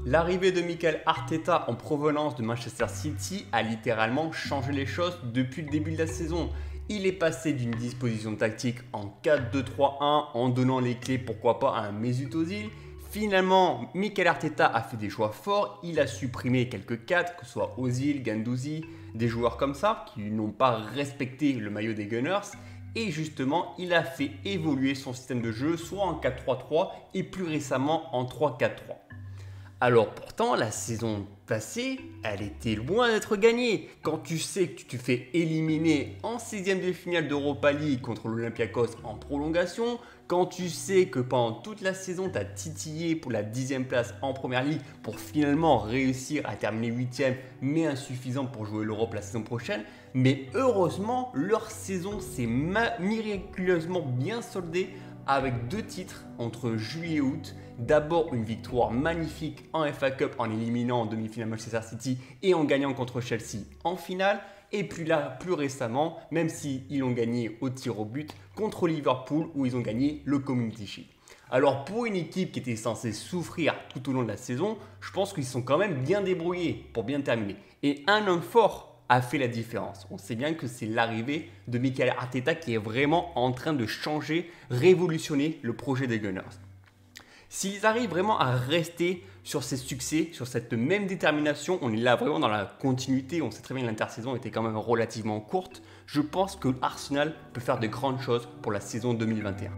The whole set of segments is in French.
L'arrivée de Mikel Arteta en provenance de Manchester City a littéralement changé les choses depuis le début de la saison. Il est passé d'une disposition tactique en 4-2-3-1 en donnant les clés pourquoi pas à un Mesut Ozil. Finalement, Mikel Arteta a fait des choix forts, il a supprimé quelques cadres, que ce soit Ozil, Guendouzi, des joueurs comme ça qui n'ont pas respecté le maillot des Gunners. Et justement, il a fait évoluer son système de jeu soit en 4-3-3 et plus récemment en 3-4-3. Alors pourtant, la saison passée, elle était loin d'être gagnée. Quand tu sais que tu te fais éliminer en 16e de finale d'Europa League contre l'Olympiakos en prolongation, quand tu sais que pendant toute la saison, tu as titillé pour la 10e place en Première Ligue pour finalement réussir à terminer 8e, mais insuffisant pour jouer l'Europe la saison prochaine. Mais heureusement, leur saison s'est miraculeusement bien soldée avec 2 titres entre juillet et août. D'abord une victoire magnifique en FA Cup en éliminant en demi-finale Manchester City et en gagnant contre Chelsea en finale. Et puis là, plus récemment, même s'ils ont gagné au tir au but, contre Liverpool où ils ont gagné le Community Shield. Alors pour une équipe qui était censée souffrir tout au long de la saison, je pense qu'ils sont quand même bien débrouillés pour bien terminer. Et un homme fort a fait la différence. On sait bien que c'est l'arrivée de Mikel Arteta qui est vraiment en train de changer, révolutionner le projet des Gunners. S'ils arrivent vraiment à rester sur ces succès, sur cette même détermination, on est là vraiment dans la continuité, on sait très bien que l'intersaison était quand même relativement courte, je pense que Arsenal peut faire de grandes choses pour la saison 2021.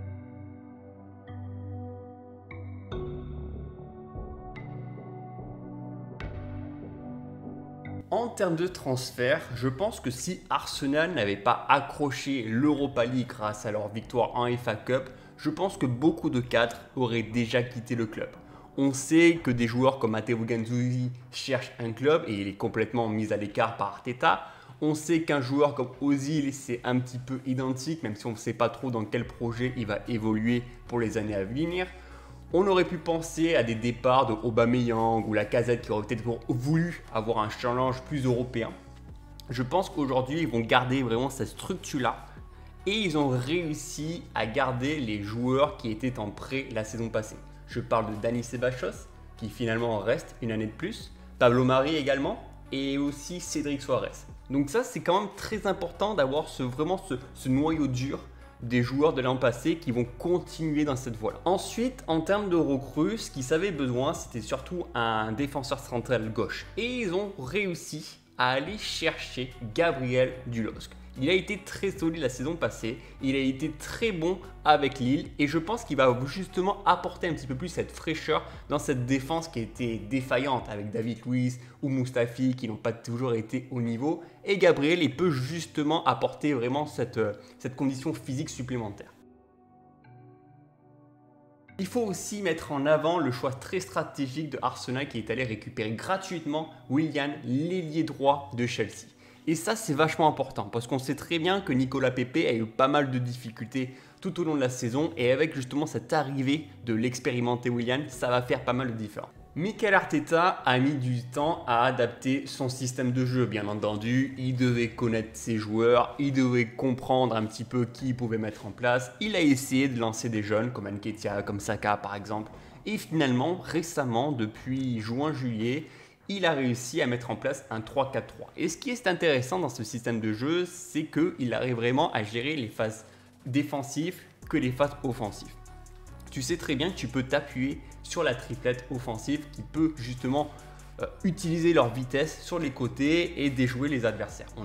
En termes de transfert, je pense que si Arsenal n'avait pas accroché l'Europa League grâce à leur victoire en FA Cup, je pense que beaucoup de cadres auraient déjà quitté le club. On sait que des joueurs comme Matteo Guendouzi cherchent un club et il est complètement mis à l'écart par Arteta. On sait qu'un joueur comme Ozil, c'est un petit peu identique, même si on ne sait pas trop dans quel projet il va évoluer pour les années à venir. On aurait pu penser à des départs de Aubameyang ou Lacazette qui auraient peut-être voulu avoir un challenge plus européen. Je pense qu'aujourd'hui, ils vont garder vraiment cette structure-là et ils ont réussi à garder les joueurs qui étaient en prêt la saison passée. Je parle de Dani Ceballos qui finalement reste une année de plus, Pablo Mari également et aussi Cédric Soares. Donc ça, c'est quand même très important d'avoir ce noyau dur des joueurs de l'an passé qui vont continuer dans cette voie-là. Ensuite, en termes de recrues, ce qu'ils avaient besoin, c'était surtout un défenseur central gauche. Et ils ont réussi à aller chercher Gabriel Dulosk. Il a été très solide la saison passée, il a été très bon avec Lille et je pense qu'il va justement apporter un petit peu plus cette fraîcheur dans cette défense qui était défaillante avec David Luiz ou Mustafi qui n'ont pas toujours été au niveau. Et Gabriel, il peut justement apporter vraiment cette condition physique supplémentaire. Il faut aussi mettre en avant le choix très stratégique de Arsenal qui est allé récupérer gratuitement Willian, l'ailier droit de Chelsea. Et ça, c'est vachement important parce qu'on sait très bien que Nicolas Pepe a eu pas mal de difficultés tout au long de la saison et avec justement cette arrivée de l'expérimenté Willian, ça va faire pas mal de différence. Mikel Arteta a mis du temps à adapter son système de jeu, bien entendu. Il devait connaître ses joueurs, il devait comprendre un petit peu qui il pouvait mettre en place. Il a essayé de lancer des jeunes comme Nketiah, comme Saka par exemple. Et finalement, récemment, depuis juin-juillet, il a réussi à mettre en place un 3-4-3. Et ce qui est intéressant dans ce système de jeu, c'est qu'il arrive vraiment à gérer les phases défensives que les phases offensives. Tu sais très bien que tu peux t'appuyer sur la triplette offensive qui peut justement utiliser leur vitesse sur les côtés et déjouer les adversaires. On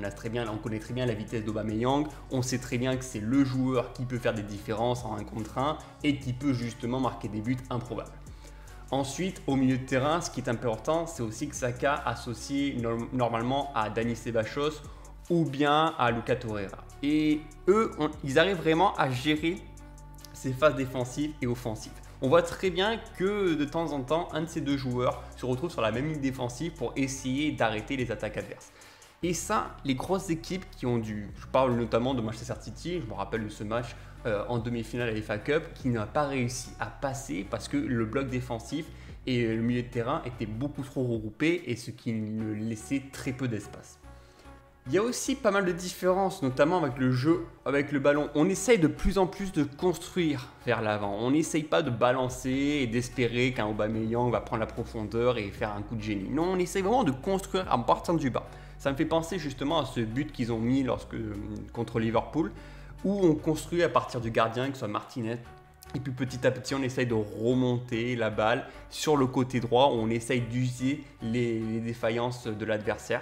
connaît très bien la vitesse d'Aubameyang, on sait très bien que c'est le joueur qui peut faire des différences en 1 contre 1 et qui peut justement marquer des buts improbables. Ensuite, au milieu de terrain, ce qui est important, c'est aussi que Saka associé normalement à Dani Ceballos ou bien à Lucas Torreira. Et eux, ils arrivent vraiment à gérer ces phases défensives et offensives. On voit très bien que de temps en temps, un de ces deux joueurs se retrouve sur la même ligne défensive pour essayer d'arrêter les attaques adverses. Et ça, les grosses équipes qui ont je parle notamment de Manchester City, je me rappelle de ce match en demi-finale à la FA Cup, qui n'a pas réussi à passer parce que le bloc défensif et le milieu de terrain étaient beaucoup trop regroupés et ce qui ne laissait très peu d'espace. Il y a aussi pas mal de différences, notamment avec le jeu, avec le ballon. On essaye de plus en plus de construire vers l'avant. On n'essaye pas de balancer et d'espérer qu'un Aubameyang va prendre la profondeur et faire un coup de génie. Non, on essaye vraiment de construire en partant du bas. Ça me fait penser justement à ce but qu'ils ont mis contre Liverpool, où on construit à partir du gardien, que ce soit Martinez. Et puis petit à petit, on essaye de remonter la balle sur le côté droit, où on essaye d'user les défaillances de l'adversaire.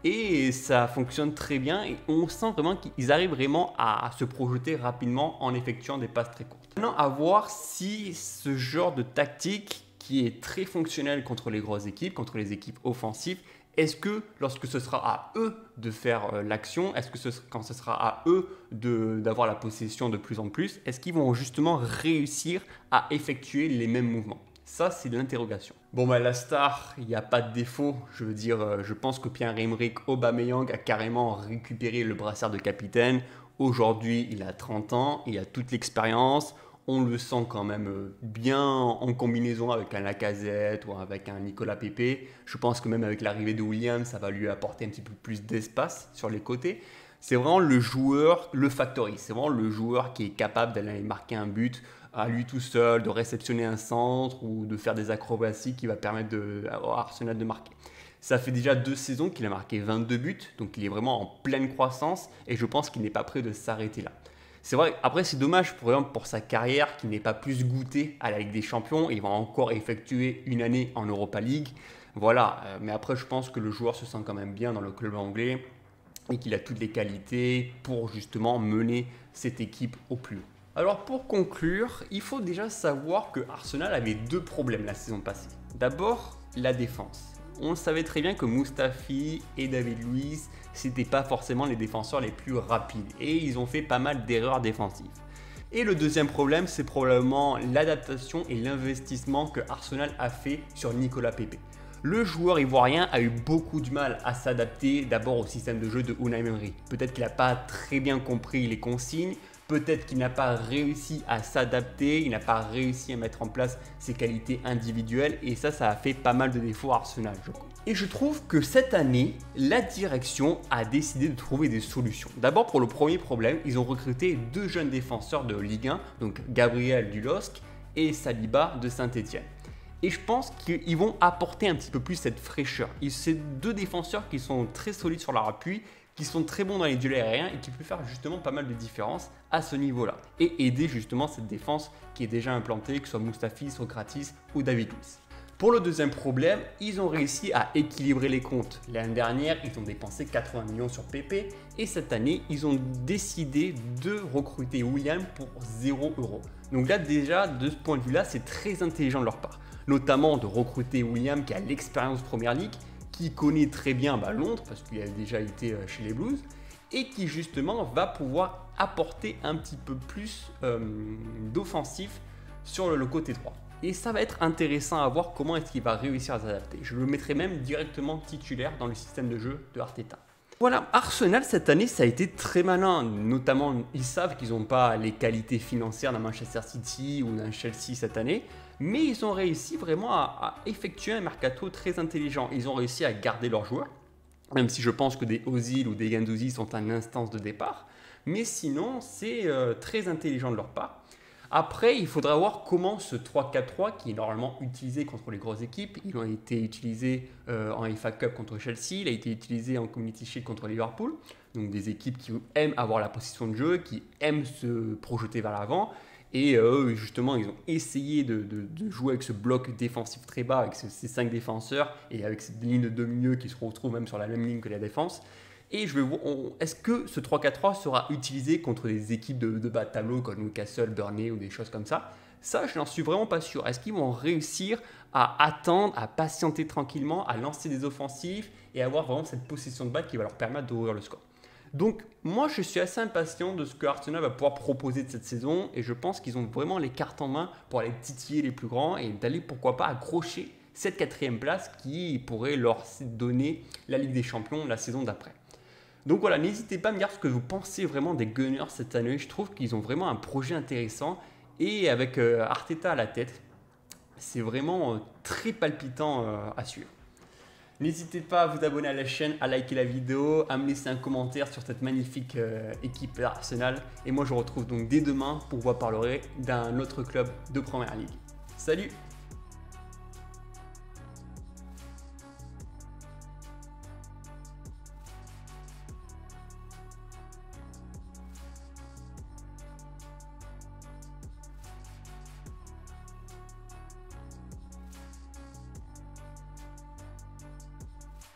Et ça fonctionne très bien et on sent vraiment qu'ils arrivent vraiment à se projeter rapidement en effectuant des passes très courtes. Maintenant, à voir si ce genre de tactique qui est très fonctionnel contre les grosses équipes, contre les équipes offensives, est-ce que lorsque ce sera à eux de faire l'action, est-ce que quand ce sera à eux d'avoir la possession de plus en plus, est-ce qu'ils vont justement réussir à effectuer les mêmes mouvements? Ça, c'est l'interrogation. Bon, la star, il n'y a pas de défaut. Je veux dire, je pense que Pierre-Emerick Aubameyang a carrément récupéré le brassard de capitaine. Aujourd'hui, il a 30 ans, il a toute l'expérience. On le sent quand même bien en combinaison avec un Lacazette ou avec un Nicolas Pepe. Je pense que même avec l'arrivée de William, ça va lui apporter un petit peu plus d'espace sur les côtés. C'est vraiment le joueur, le factory. C'est vraiment le joueur qui est capable d'aller marquer un but à lui tout seul, de réceptionner un centre ou de faire des acrobaties qui va permettre à Arsenal de marquer. Ça fait déjà 2 saisons qu'il a marqué 22 buts, donc il est vraiment en pleine croissance et je pense qu'il n'est pas prêt de s'arrêter là. C'est vrai, après c'est dommage pour sa carrière qu'il n'ait pas plus goûté à la Ligue des Champions. Il va encore effectuer une année en Europa League. Voilà, mais après je pense que le joueur se sent quand même bien dans le club anglais et qu'il a toutes les qualités pour justement mener cette équipe au plus haut. Alors pour conclure, il faut déjà savoir que Arsenal avait 2 problèmes la saison passée. D'abord, la défense. On savait très bien que Mustafi et David Luiz, c'était pas forcément les défenseurs les plus rapides et ils ont fait pas mal d'erreurs défensives. Et le deuxième problème, c'est probablement l'adaptation et l'investissement que Arsenal a fait sur Nicolas Pepe. Le joueur ivoirien a eu beaucoup de mal à s'adapter d'abord au système de jeu de Unai Emery. Peut-être qu'il n'a pas très bien compris les consignes, peut-être qu'il n'a pas réussi à s'adapter, il n'a pas réussi à mettre en place ses qualités individuelles et ça a fait pas mal de défauts à Arsenal, je crois. Et je trouve que cette année, la direction a décidé de trouver des solutions. D'abord pour le premier problème, ils ont recruté 2 jeunes défenseurs de Ligue 1, donc Gabriel du LOSC et Saliba de Saint-Etienne. Et je pense qu'ils vont apporter un petit peu plus cette fraîcheur. C'est 2 défenseurs qui sont très solides sur leur appui, qui sont très bons dans les duels aériens et qui peuvent faire justement pas mal de différences à ce niveau-là. Et aider justement cette défense qui est déjà implantée, que ce soit Mustafi, Socrates ou David Luiz. Pour le deuxième problème, ils ont réussi à équilibrer les comptes. L'année dernière, ils ont dépensé 80 millions sur Pepe et cette année, ils ont décidé de recruter William pour 0 €. Donc là déjà, de ce point de vue-là, c'est très intelligent de leur part. Notamment de recruter William qui a l'expérience Première Ligue, qui connaît très bien Londres parce qu'il a déjà été chez les Blues et qui justement va pouvoir apporter un petit peu plus d'offensif sur le côté droit. Et ça va être intéressant à voir comment est-ce qu'il va réussir à s'adapter. Je le mettrai même directement titulaire dans le système de jeu de Arteta. Voilà, Arsenal cette année ça a été très malin, notamment ils savent qu'ils n'ont pas les qualités financières d'un Manchester City ou d'un Chelsea cette année, mais ils ont réussi vraiment à effectuer un mercato très intelligent. Ils ont réussi à garder leurs joueurs, même si je pense que des Ozil ou des Guendouzi sont en instance de départ, mais sinon c'est très intelligent de leur part. Après, il faudra voir comment ce 3-4-3 qui est normalement utilisé contre les grosses équipes, il a été utilisé en FA Cup contre Chelsea, il a été utilisé en Community Shield contre Liverpool, donc des équipes qui aiment avoir la possession de jeu, qui aiment se projeter vers l'avant, et justement ils ont essayé de jouer avec ce bloc défensif très bas, avec ces 5 défenseurs, et avec cette ligne de 2 milieux qui se retrouvent même sur la même ligne que la défense. Et je vais voir, est-ce que ce 3-4-3 sera utilisé contre des équipes de bas de tableau comme Newcastle, Burnley ou des choses comme ça? Ça, je n'en suis vraiment pas sûr. Est-ce qu'ils vont réussir à attendre, à patienter tranquillement, à lancer des offensives et avoir vraiment cette possession de balle qui va leur permettre d'ouvrir le score? Donc, moi, je suis assez impatient de ce que Arsenal va pouvoir proposer de cette saison et je pense qu'ils ont vraiment les cartes en main pour aller titiller les plus grands et d'aller, pourquoi pas, accrocher cette 4e place qui pourrait leur donner la Ligue des Champions la saison d'après. Donc voilà, n'hésitez pas à me dire ce que vous pensez vraiment des Gunners cette année. Je trouve qu'ils ont vraiment un projet intéressant et avec Arteta à la tête, c'est vraiment très palpitant à suivre. N'hésitez pas à vous abonner à la chaîne, à liker la vidéo, à me laisser un commentaire sur cette magnifique équipe Arsenal. Et moi je vous retrouve donc dès demain pour vous parler d'un autre club de Première Ligue. Salut!